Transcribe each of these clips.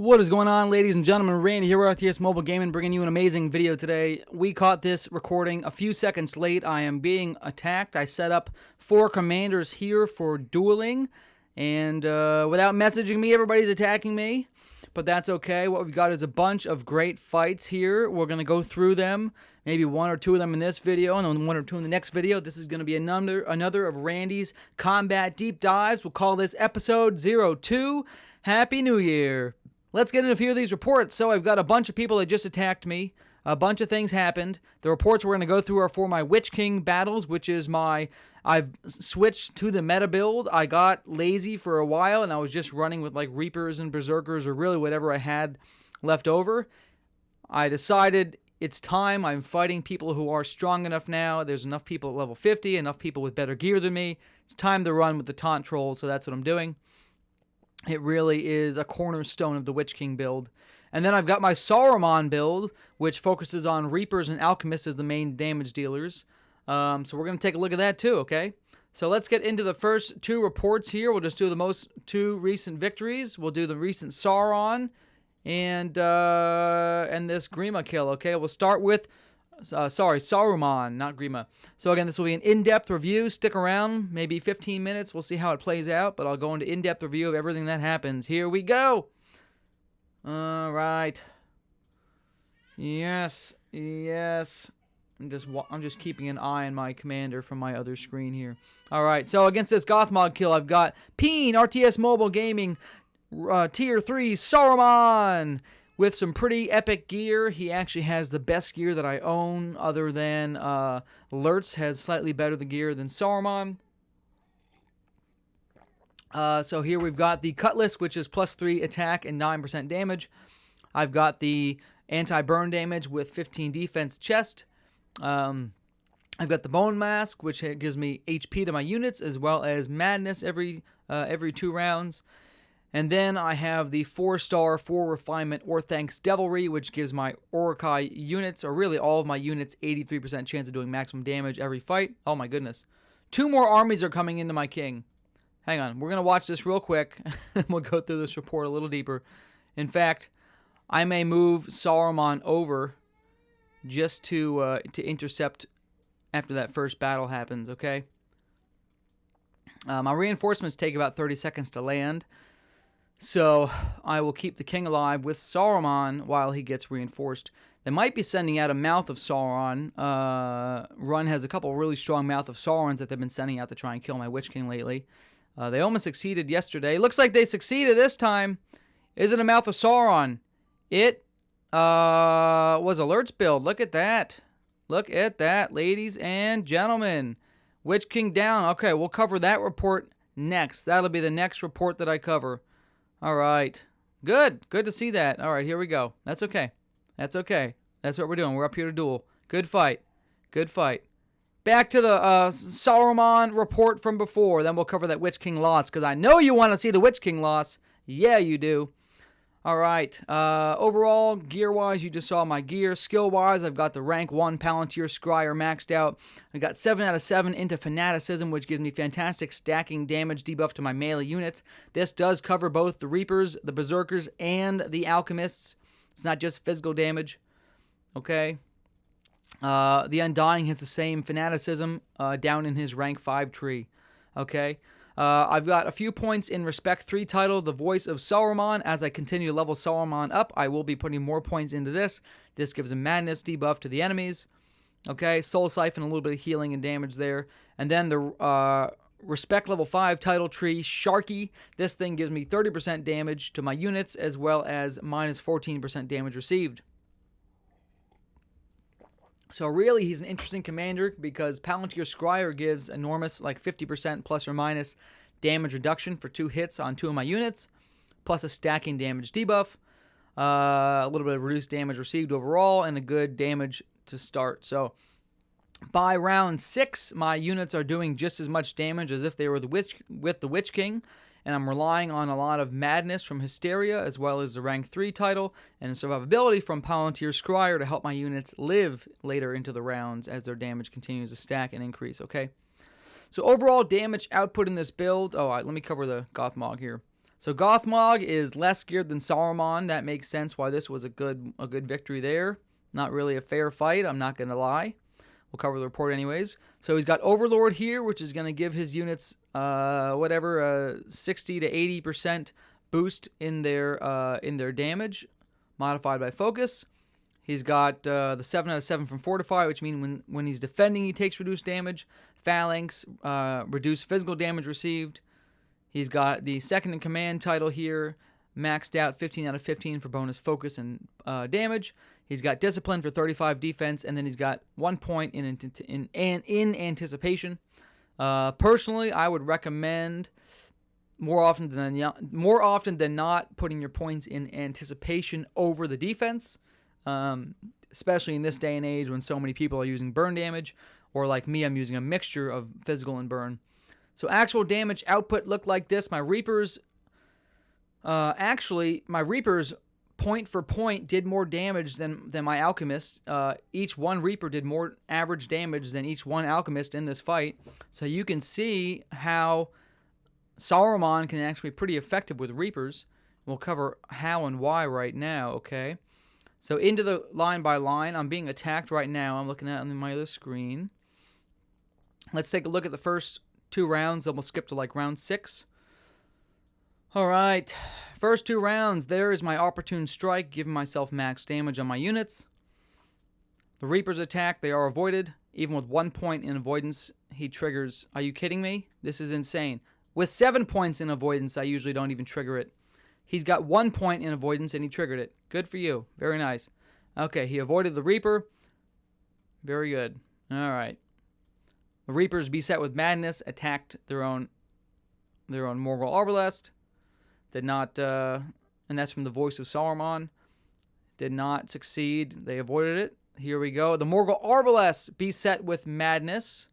What is going on, ladies and gentlemen? Randy here with LTS Mobile Gaming, bringing you an amazing video today. We caught this recording a few seconds late. I am being attacked. I set up 4 commanders here for dueling, and without messaging me, everybody's attacking me. But that's okay. What we've got is a bunch of great fights here. We're going to go through them, maybe 1 or 2 of them in this video, and then 1 or 2 in the next video. This is going to be another of Randy's combat deep dives. We'll call this episode 02. Happy New Year. Let's get into a few of these reports. So I've got a bunch of people that just attacked me. A bunch of things happened. The reports we're going to go through are for my Witch King battles, which is I've switched to the meta build. I got lazy for a while, and I was just running with like Reapers and Berserkers, or really whatever I had left over. I decided it's time. I'm fighting people who are strong enough now. There's enough people at level 50, enough people with better gear than me. It's time to run with the taunt trolls, so that's what I'm doing. It really is a cornerstone of the Witch King build. And then I've got my Saruman build, which focuses on Reapers and Alchemists as the main damage dealers. So we're going to take a look at that too, okay? So let's get into the first 2 reports here. We'll just do the 2 recent victories. We'll do the recent Sauron and this Grima kill, okay? We'll start with... Saruman, not Grima. So again, this will be an in-depth review. Stick around, maybe 15 minutes. We'll see how it plays out, but I'll go into in-depth review of everything that happens. Here we go. All right. Yes. I'm just keeping an eye on my commander from my other screen here. All right. So against this Gothmog kill, I've got Peen, RTS Mobile Gaming, Tier 3 Saruman. With some pretty epic gear. He actually has the best gear that I own, other than Lurtz has slightly better the gear than Saruman. So here we've got the Cutlass, which is +3 attack and 9% damage. I've got the anti-burn damage with 15 defense chest. I've got the Bone Mask, which gives me HP to my units, as well as Madness every 2 rounds. And then I have the 4-star, 4 refinement Orthancs Devilry, which gives my Orokai units, or really all of my units, 83% chance of doing maximum damage every fight. Oh my goodness. 2 more armies are coming into my king. Hang on, we're going to watch this real quick, and we'll go through this report a little deeper. In fact, I may move Saruman over just to intercept after that first battle happens, okay? My reinforcements take about 30 seconds to land. So I will keep the king alive with Saruman while he gets reinforced. They might be sending out a Mouth of Sauron. Run has a couple really strong Mouth of Saurons that they've been sending out to try and kill my Witch King lately. They almost succeeded yesterday. Looks like they succeeded this time. Is it a Mouth of Sauron? It was a Lurtz build. Look at that. Look at that, ladies and gentlemen. Witch King down. Okay, we'll cover that report next. That'll be the next report that I cover. All right. Good to see that. All right, here we go. That's okay. That's what we're doing. We're up here to duel. Good fight. Back to the Saruman report from before. Then we'll cover that Witch King loss, because I know you want to see the Witch King loss. Yeah, you do. All right. Overall, gear-wise, you just saw my gear. Skill-wise, I've got the rank 1 Palantir Scryer maxed out. I got 7 out of 7 into Fanaticism, which gives me fantastic stacking damage debuff to my melee units. This does cover both the Reapers, the Berserkers, and the Alchemists. It's not just physical damage. Okay. The Undying has the same Fanaticism down in his rank 5 tree. Okay. I've got a few points in Respect 3 title, The Voice of Saruman. As I continue to level Saruman up, I will be putting more points into this. This gives a Madness debuff to the enemies. Okay, Soul Siphon, a little bit of healing and damage there. And then the Respect level 5 title tree, Sharky. This thing gives me 30% damage to my units, as well as minus 14% damage received. So really, he's an interesting commander because Palantir Scryer gives enormous, like 50% plus or minus damage reduction for 2 hits on 2 of my units, plus a stacking damage debuff, a little bit of reduced damage received overall, and a good damage to start. So by round 6, my units are doing just as much damage as if they were with the Witch King. And I'm relying on a lot of Madness from Hysteria, as well as the rank 3 title, and Survivability from Palantir Scryer to help my units live later into the rounds as their damage continues to stack and increase, okay? So overall damage output in this build, let me cover the Gothmog here. So Gothmog is less geared than Saruman. That makes sense why this was a good victory there. Not really a fair fight, I'm not going to lie. We'll cover the report anyways. So he's got Overlord here, which is going to give his units 60 to 80% boost in their damage, modified by focus. He's got the 7 out of 7 from Fortify, which means when he's defending, he takes reduced damage. Phalanx, reduced physical damage received. He's got the second in command title here, maxed out 15 out of 15 for bonus focus and damage. He's got discipline for 35 defense, and then he's got 1 point in anticipation. Personally, I would recommend more often than not putting your points in anticipation over the defense, especially in this day and age when so many people are using burn damage, or like me, I'm using a mixture of physical and burn. So actual damage output looked like this. My Reapers, point for point, did more damage than my Alchemist. Each one Reaper did more average damage than each one Alchemist in this fight. So you can see how Saruman can actually be pretty effective with Reapers. We'll cover how and why right now, okay? So into the line by line, I'm being attacked right now. I'm looking at it on my other screen. Let's take a look at the first 2 rounds, then we'll skip to like round 6. All right, first 2 rounds, there is my opportune strike, giving myself max damage on my units. The Reaper's attack, they are avoided. Even with 1 point in avoidance, he triggers. Are you kidding me? This is insane. With 7 points in avoidance, I usually don't even trigger it. He's got 1 point in avoidance, and he triggered it. Good for you. Very nice. Okay, he avoided the Reaper. Very good. All right. The Reapers, beset with madness, attacked their own Morgul Arbalest. Did not, and that's from the voice of Saruman. Did not succeed. They avoided it. Here we go. The Morgul Arbalest, beset with madness.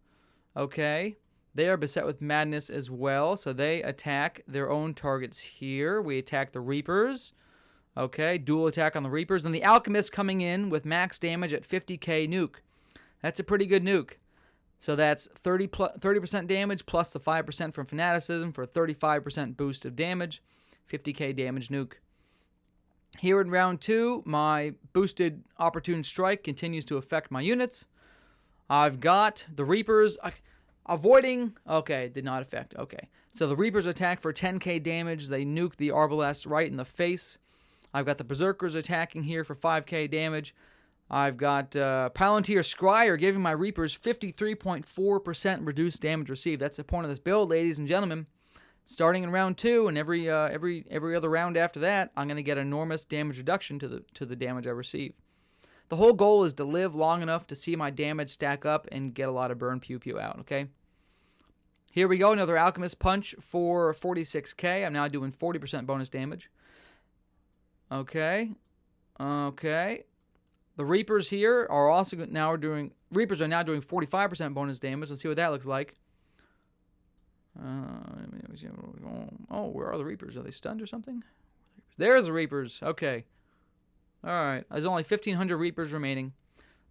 Okay. They are beset with madness as well, so they attack their own targets here. We attack the Reapers. Okay, dual attack on the Reapers. And the Alchemist coming in with max damage at 50k nuke. That's a pretty good nuke. So that's 30% damage plus the 5% from Fanaticism for a 35% boost of damage. 50k damage nuke. Here in round 2, my boosted Opportune Strike continues to affect my units. I've got the Reapers avoiding. Okay, did not affect. Okay. So the Reapers attack for 10k damage. They nuke the Arbalest right in the face. I've got the Berserkers attacking here for 5k damage. I've got Palantir Scryer giving my Reapers 53.4% reduced damage received. That's the point of this build, ladies and gentlemen. Starting in round 2 and every other round after that, I'm going to get enormous damage reduction to the damage I receive. The whole goal is to live long enough to see my damage stack up and get a lot of burn pew out, okay? Here we go, another Alchemist Punch for 46k. I'm now doing 40% bonus damage. Okay. Okay. The Reapers here are also now doing 45% bonus damage. Let's see what that looks like. Oh, where are the Reapers? Are they stunned or something? There's the Reapers. Okay. All right. There's only 1,500 Reapers remaining.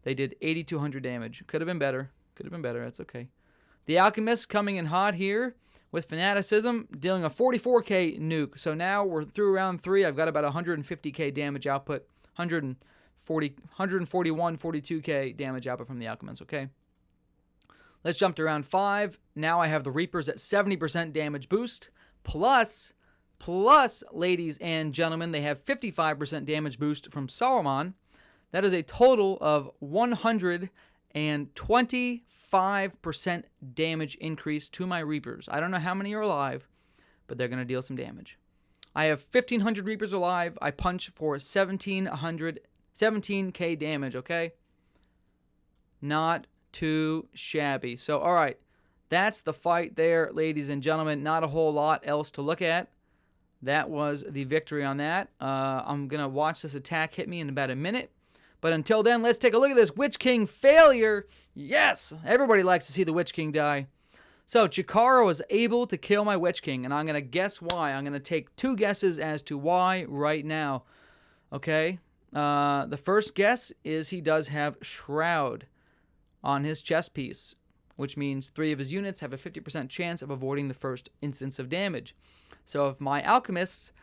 They did 8,200 damage. Could have been better. Could have been better. That's okay. The Alchemist coming in hot here with Fanaticism, dealing a 44k nuke. So now we're through round 3. I've got about 150k damage output. 141, 42k damage output from the Alchemist, okay? Let's jump to round 5. Now I have the Reapers at 70% damage boost. Plus, ladies and gentlemen, they have 55% damage boost from Saruman. That is a total of 125% damage increase to my Reapers. I don't know how many are alive, but they're going to deal some damage. I have 1,500 Reapers alive. I punch for 17k damage, okay? Not too shabby. So, all right. That's the fight there, ladies and gentlemen. Not a whole lot else to look at. That was the victory on that. I'm going to watch this attack hit me in about a minute. But until then, let's take a look at this Witch King failure. Yes! Everybody likes to see the Witch King die. So, Chikara was able to kill my Witch King, and I'm going to guess why. I'm going to take 2 guesses as to why right now. Okay? The first guess is he does have Shroud on his chest piece, which means 3 of his units have a 50% chance of avoiding the first instance of damage. So if my alchemists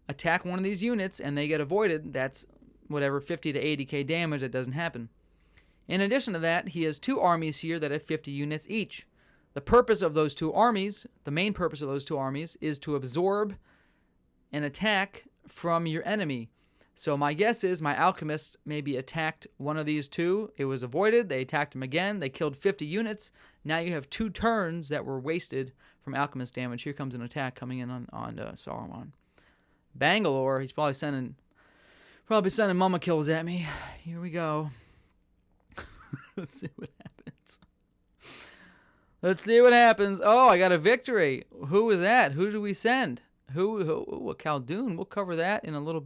attack one of these units and they get avoided, that's whatever 50 to 80k damage that doesn't happen. In addition to that, he has 2 armies here that have 50 units each. The purpose of those 2 armies, the main purpose of those 2 armies, is to absorb an attack from your enemy. So my guess is my alchemist maybe attacked one of these 2. It was avoided. They attacked him again. They killed 50 units. Now you have 2 turns that were wasted from alchemist damage. Here comes an attack coming in on Saruman. Bangalore, he's probably sending mama kills at me. Here we go. Let's see what happens. Let's see what happens. Oh, I got a victory. Who was that? Who did we send? Who a Khaldun. We'll cover that in a little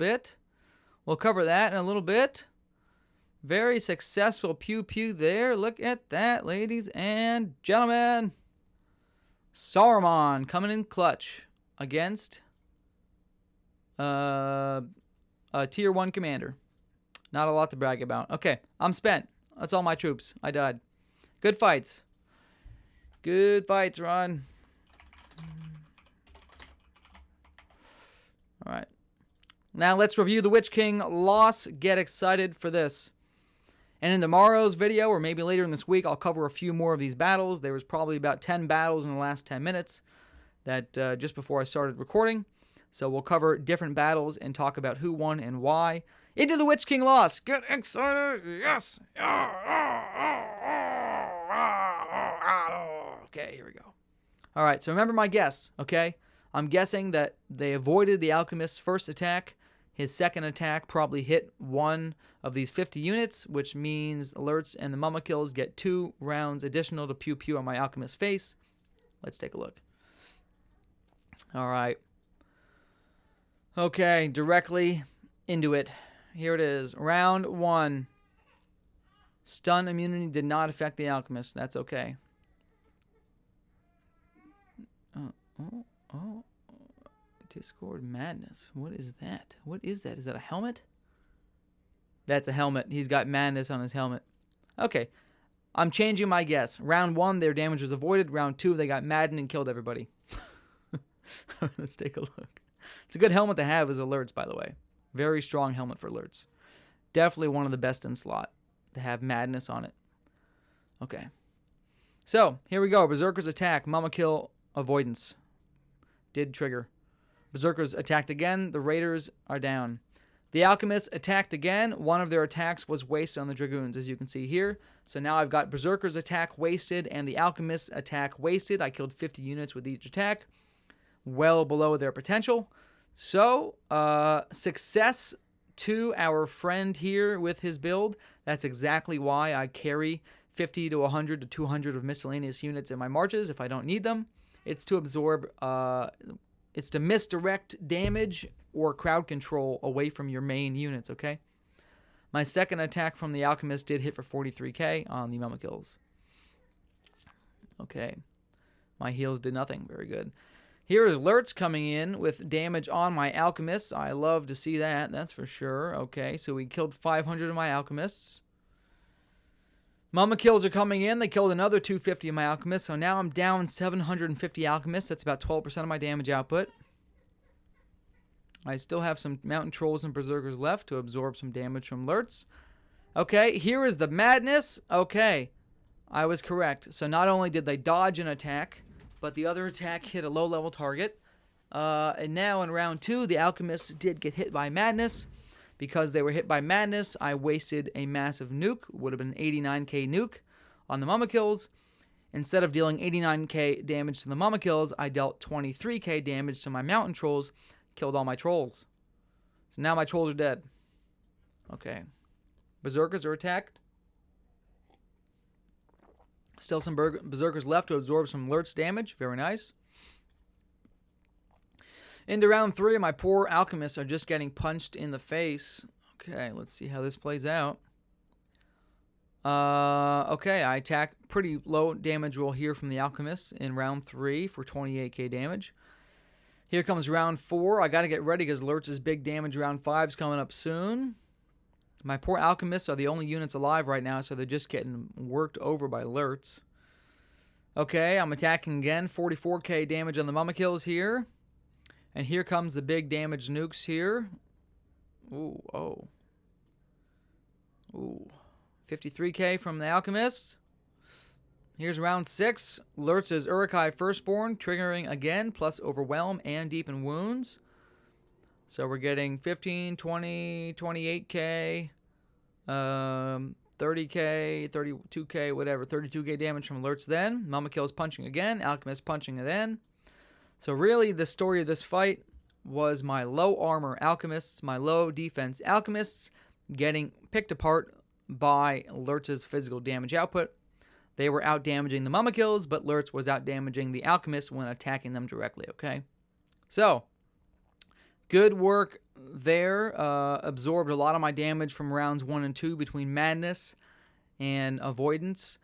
bit. Very successful pew-pew there. Look at that, ladies and gentlemen. Saruman coming in clutch against a tier 1 commander. Not a lot to brag about. Okay, I'm spent. That's all my troops. I died. Good fights. Good fights, Ron. All right. Now let's review the Witch King loss. Get excited for this. And in tomorrow's video, or maybe later in this week, I'll cover a few more of these battles. There was probably about 10 battles in the last 10 minutes that just before I started recording. So we'll cover different battles and talk about who won and why. Into the Witch King loss. Get excited. Yes. Okay, here we go. All right, so remember my guess, okay? I'm guessing that they avoided the Alchemist's first attack. His second attack probably hit one of these 50 units, which means Lurtz and the Mama Kills get 2 rounds additional to Pew Pew on my Alchemist's face. Let's take a look. All right. Okay, directly into it. Here it is. Round 1. Stun immunity did not affect the Alchemist. That's okay. Oh. Discord Madness. What is that? What is that? Is that a helmet? That's a helmet. He's got madness on his helmet. Okay. I'm changing my guess. Round 1, their damage was avoided. Round 2, they got maddened and killed everybody. Let's take a look. It's a good helmet to have as a Lurtz, by the way. Very strong helmet for Lurtz. Definitely one of the best in slot to have madness on it. Okay. So, here we go. Berserker's attack. Mama Kill avoidance. Did trigger. Berserkers attacked again. The Raiders are down. The Alchemists attacked again. One of their attacks was wasted on the Dragoons, as you can see here. So now I've got Berserker's attack wasted and the Alchemist's attack wasted. I killed 50 units with each attack. Well below their potential. So, success to our friend here with his build. That's exactly why I carry 50 to 100 to 200 of miscellaneous units in my marches if I don't need them. It's to absorb, it's to misdirect damage or crowd control away from your main units, okay? My second attack from the Alchemist did hit for 43k on the Mama Kills. Okay. My heals did nothing. Very good. Here is Lurtz coming in with damage on my Alchemists. I love to see that, that's for sure. Okay, so we killed 500 of my Alchemists. Mama Kills are coming in. They killed another 250 of my Alchemists, so now I'm down 750 Alchemists. That's about 12% of my damage output. I still have some Mountain Trolls and Berserkers left to absorb some damage from Lurtz. Okay, here is the madness. Okay, I was correct. So not only did they dodge an attack, but the other attack hit a low-level target. And now in round 2, the Alchemists did get hit by madness. Because they were hit by madness, I wasted a massive nuke. Would have been 89k nuke on the Mama Kills. Instead of dealing 89k damage to the Mama Kills, I dealt 23k damage to my Mountain Trolls. Killed all my Trolls. So now my Trolls are dead. Okay. Berserkers are attacked. Still some Berserkers left to absorb some Lurtz damage. Very nice. Into round 3, my poor Alchemists are just getting punched in the face. Okay, let's see how this plays out. Okay, I attack pretty low damage roll here from the Alchemists in round 3 for 28k damage. Here comes round 4. I got to get ready because Lurtz's big damage round 5 is coming up soon. My poor Alchemists are the only units alive right now, so they're just getting worked over by Lurtz. Okay, I'm attacking again. 44k damage on the Mama Kills here. And here comes the big damage nukes here. Ooh, oh. Ooh. 53k from the Alchemist. Here's round 6. Lurtz's Uruk-hai Firstborn, triggering again, plus Overwhelm and Deepen Wounds. So we're getting 15, 20, 28k, 30k, 32k, whatever. 32k damage from Lurtz then. Mama Kills punching again. Alchemist punching then. So really, the story of this fight was my low armor Alchemists, my low defense Alchemists, getting picked apart by Lurtz's physical damage output. They were out-damaging the Mama Kills, but Lurtz was out-damaging the Alchemists when attacking them directly, okay? So, good work there. Absorbed a lot of my damage from rounds 1 and 2 between Madness and Avoidance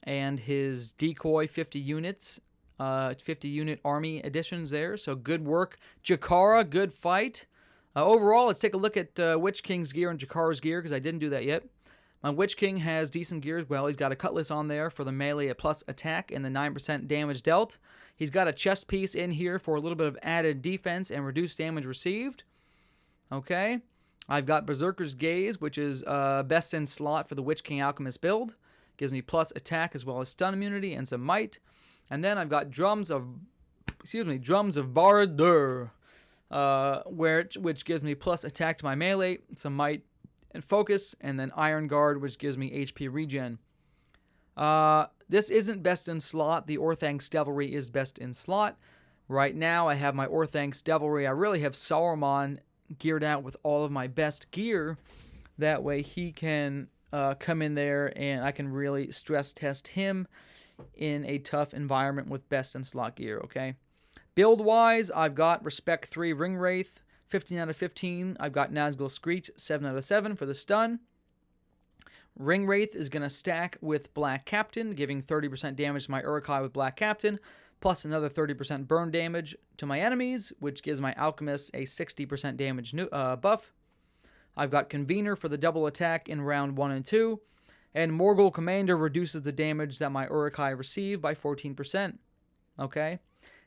and his Decoy 50 units, 50-unit army additions there. So, good work. Jakara, good fight. Overall, let's take a look at Witch King's gear and Jakara's gear, because I didn't do that yet. My Witch King has decent gear as well. He's got a Cutlass on there for the melee plus attack and the 9% damage dealt. He's got a chest piece in here for a little bit of added defense and reduced damage received. Okay. I've got Berserker's Gaze, which is best in slot for the Witch King Alchemist build. Gives me plus attack as well as stun immunity and some might. And then I've got Drums of Barad-dûr, which gives me plus attack to my melee, some might, and focus, and then Iron Guard, which gives me HP regen. This isn't best in slot. The Orthancs Devilry is best in slot. Right now, I have my Orthancs Devilry. I really have Saruman geared out with all of my best gear. That way, he can come in there, and I can really stress test him in a tough environment with best in slot gear, okay? Build-wise, I've got Respect 3 Ring Wraith, 15 out of 15. I've got Nazgul Screech, 7 out of 7 for the stun. Ring Wraith is going to stack with Black Captain, giving 30% damage to my Uruk-hai with Black Captain, plus another 30% burn damage to my enemies, which gives my Alchemist a 60% damage buff. I've got Convener for the double attack in round 1 and 2, and Morgul Commander reduces the damage that my Uruk-hai receive by 14%. Okay?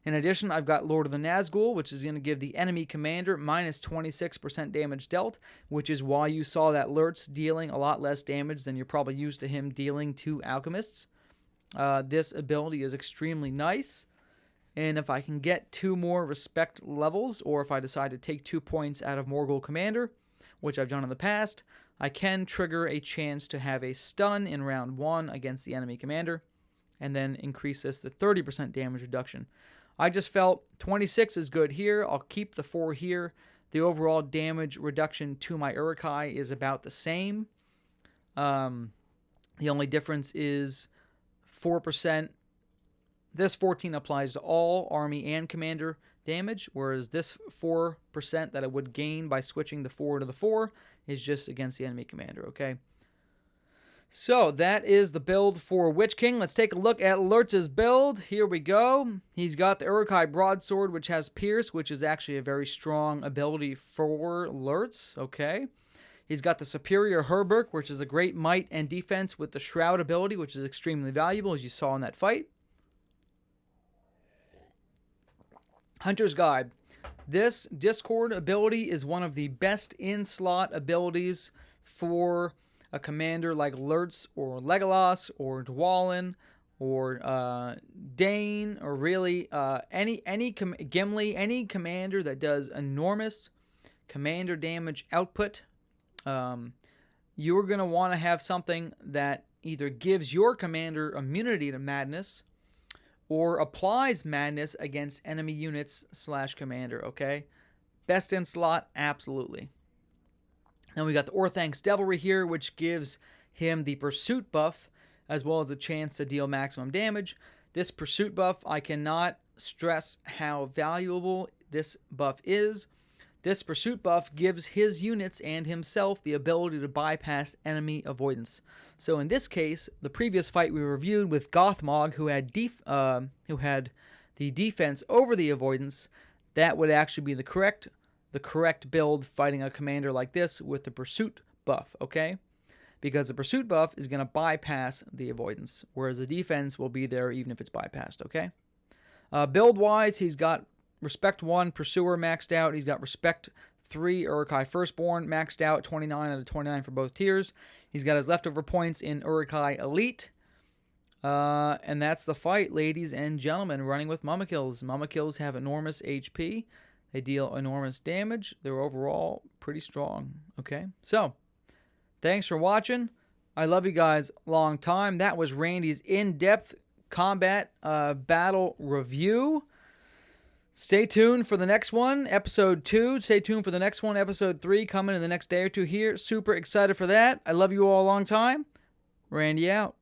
In addition, I've got Lord of the Nazgul, which is going to give the enemy commander minus 26% damage dealt, which is why you saw that Lurtz dealing a lot less damage than you're probably used to him dealing to Alchemists. This ability is extremely nice, and if I can get 2 more respect levels, or if I decide to take 2 points out of Morgul Commander, which I've done in the past, I can trigger a chance to have a stun in round 1 against the enemy commander, and then increase this to 30% damage reduction. I just felt 26 is good here. I'll keep the 4 here. The overall damage reduction to my Uruk-hai is about the same. The only difference is 4%. This 14 applies to all army and commander damage, whereas this 4% that I would gain by switching the 4 to the 4 is just against the enemy commander, okay? So, that is the build for Witch King. Let's take a look at Lurtz's build. Here we go. He's got the Uruk-hai Broadsword, which has Pierce, which is actually a very strong ability for Lurtz, okay? He's got the Superior Herberk, which is a great might and defense with the Shroud ability, which is extremely valuable, as you saw in that fight. Hunter's Guide. This Discord ability is one of the best in-slot abilities for a commander like Lurtz or Legolas or Dwalin or Dane or really Gimli, any commander that does enormous commander damage output. You're going to want to have something that either gives your commander immunity to madness or applies madness against enemy units / commander, okay? Best in slot, absolutely. Then we got the Orthancs Devilry here, which gives him the Pursuit buff, as well as a chance to deal maximum damage. This Pursuit buff, I cannot stress how valuable this buff is. This Pursuit buff gives his units and himself the ability to bypass enemy avoidance. So in this case, the previous fight we reviewed with Gothmog, who had the defense over the avoidance, that would actually be the correct build fighting a commander like this with the Pursuit buff, okay? Because the Pursuit buff is going to bypass the avoidance, whereas the defense will be there even if it's bypassed, okay? Build-wise, he's got Respect 1 Pursuer maxed out. He's got Respect 3 Uruk-hai Firstborn maxed out, 29 out of 29 for both tiers. He's got his leftover points in Uruk-hai Elite. And that's the fight, ladies and gentlemen. Running with Mumakils. Mumakils have enormous HP. They deal enormous damage. They're overall pretty strong. Okay, so thanks for watching. I love you guys long time. That was Randy's in-depth combat battle review. Stay tuned for the next one, episode 2. Stay tuned for the next one, episode 3, coming in the next day or two here. Super excited for that. I love you all a long time. Randy out.